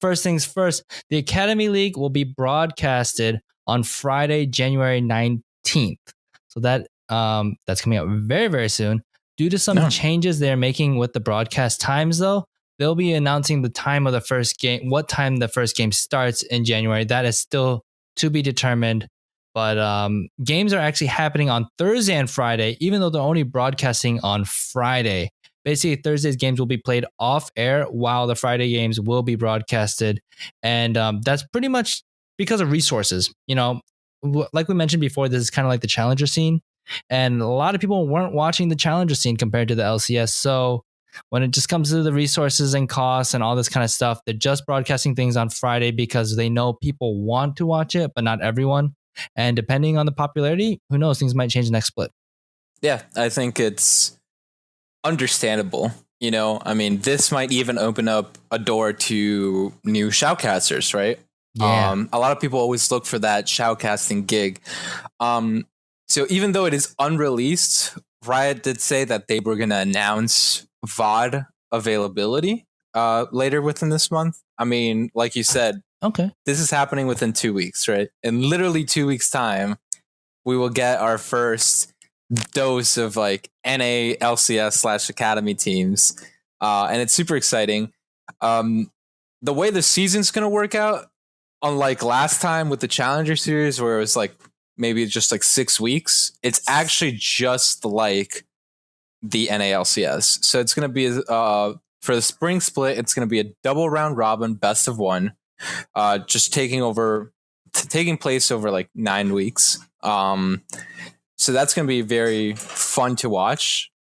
first things first, the Academy League will be broadcasted on Friday, January 19th. So that's coming out very, very soon. Due to some changes they're making with the broadcast times, though, they'll be announcing the time of the first game, what time the first game starts in January. That is still to be determined. But games are actually happening on Thursday and Friday, even though they're only broadcasting on Friday. Basically, Thursday's games will be played off air while the Friday games will be broadcasted. And that's pretty much because of resources. You know, like we mentioned before, this is kind of like the challenger scene. And a lot of people weren't watching the challenger scene compared to the LCS. So when it just comes to the resources and costs and all this kind of stuff, they're just broadcasting things on Friday because they know people want to watch it, but not everyone. And depending on the popularity, who knows, things might change next split. Yeah, I think it's understandable. You know, I mean, this might even open up a door to new shoutcasters, right? Yeah. A lot of people always look for that shoutcasting gig. So even though it is unreleased, Riot did say that they were going to announce VOD availability later within this month. I mean, like you said, okay, this is happening within 2 weeks, right? In literally 2 weeks' time, we will get our first dose of like NA, LCS / Academy teams. And it's super exciting. The way the season's going to work out, unlike last time with the Challenger Series, where it was like maybe just like 6 weeks, it's actually just like the NALCS. So it's going to be for the spring split, it's going to be a double round robin, best of one, just taking place over like 9 weeks. So that's going to be very fun to watch,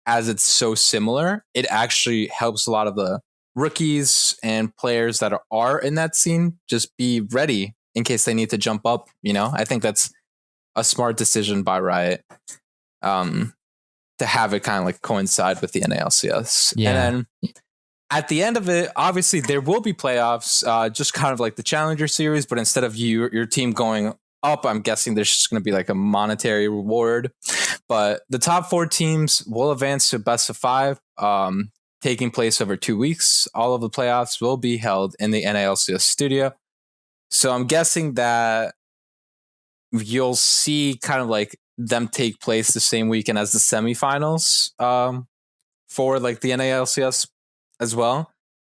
as it's so similar. It actually helps a lot of the rookies and players that are in that scene just be ready in case they need to jump up. You know, I think that's a smart decision by Riot. To have it kind of like coincide with the NALCS. Yeah. And then at the end of it, obviously there will be playoffs, just kind of like the Challenger Series, but instead of your team going up, I'm guessing there's just going to be like a monetary reward. But the top 4 teams will advance to best of 5, taking place over 2 weeks. All of the playoffs will be held in the NALCS studio. So I'm guessing that you'll see kind of like them take place the same weekend as the semifinals for like the NALCS as well.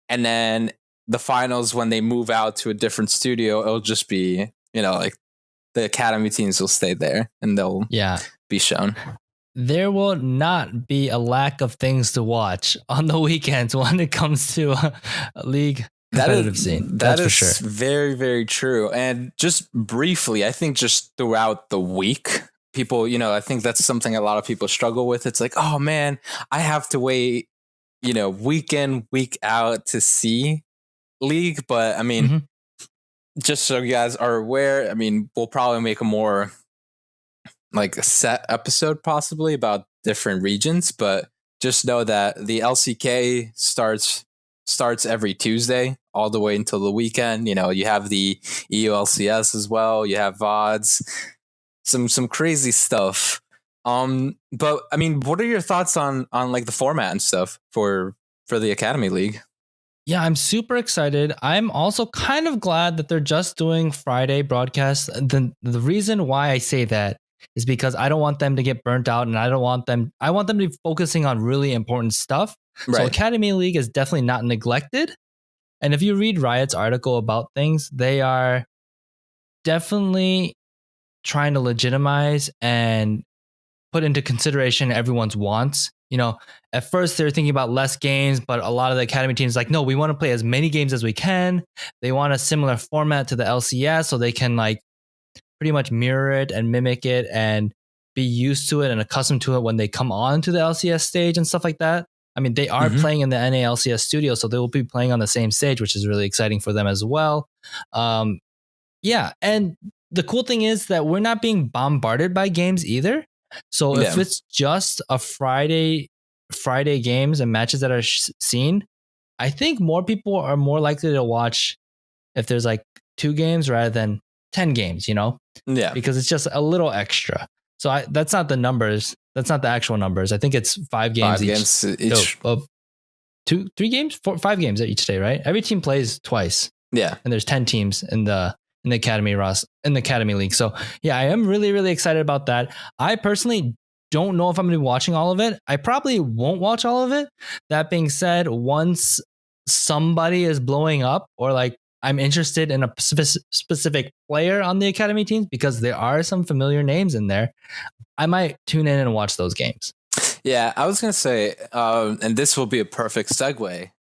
And then the finals, when they move out to a different studio, it'll just be, you know, like the Academy teams will stay there and they'll be shown. There will not be a lack of things to watch on the weekends when it comes to a league competitive scene. That's for sure. Very, very true. And just briefly, I think just throughout the week, people, you know, I think that's something a lot of people struggle with. It's like, oh man, I have to wait, you know, week in, week out to see League. But I mean, just so you guys are aware, I mean, we'll probably make a more like a set episode possibly about different regions, but just know that the LCK starts every Tuesday all the way until the weekend. You know, you have the EULCS as well. You have VODs, some crazy stuff. But I mean, what are your thoughts on like the format and stuff for the Academy League? Yeah, I'm super excited. I'm also kind of glad that they're just doing Friday broadcasts. The reason why I say that is because I don't want them to get burnt out, and I want them to be focusing on really important stuff. Right. So Academy League is definitely not neglected. And if you read Riot's article about things, they are definitely trying to legitimize and put into consideration everyone's wants. You know, at first they're thinking about less games, but a lot of the Academy teams like, no, we want to play as many games as we can. They want a similar format to the LCS so they can like pretty much mirror it and mimic it and be used to it and accustomed to it when they come on to the LCS stage and stuff like that. I mean, they are playing in the NALCS studio, so they will be playing on the same stage, which is really exciting for them as well. Yeah, and the cool thing is that we're not being bombarded by games either. So if it's just a Friday games and matches that are seen, I think more people are more likely to watch if there's like 2 games rather than 10 games, you know? Yeah. Because it's just a little extra. So that's not the numbers. That's not the actual numbers. I think it's 5 games each. three games, 5 games each day, right? Every team plays twice. Yeah. And there's 10 teams in the academy in the academy league. So yeah, I am really, really excited about that. I personally don't know if I'm going to be watching all of it. I probably won't watch all of it. That being said, once somebody is blowing up or like I'm interested in a specific player on the academy teams because there are some familiar names in there, I might tune in and watch those games. Yeah, I was going to say, and this will be a perfect segue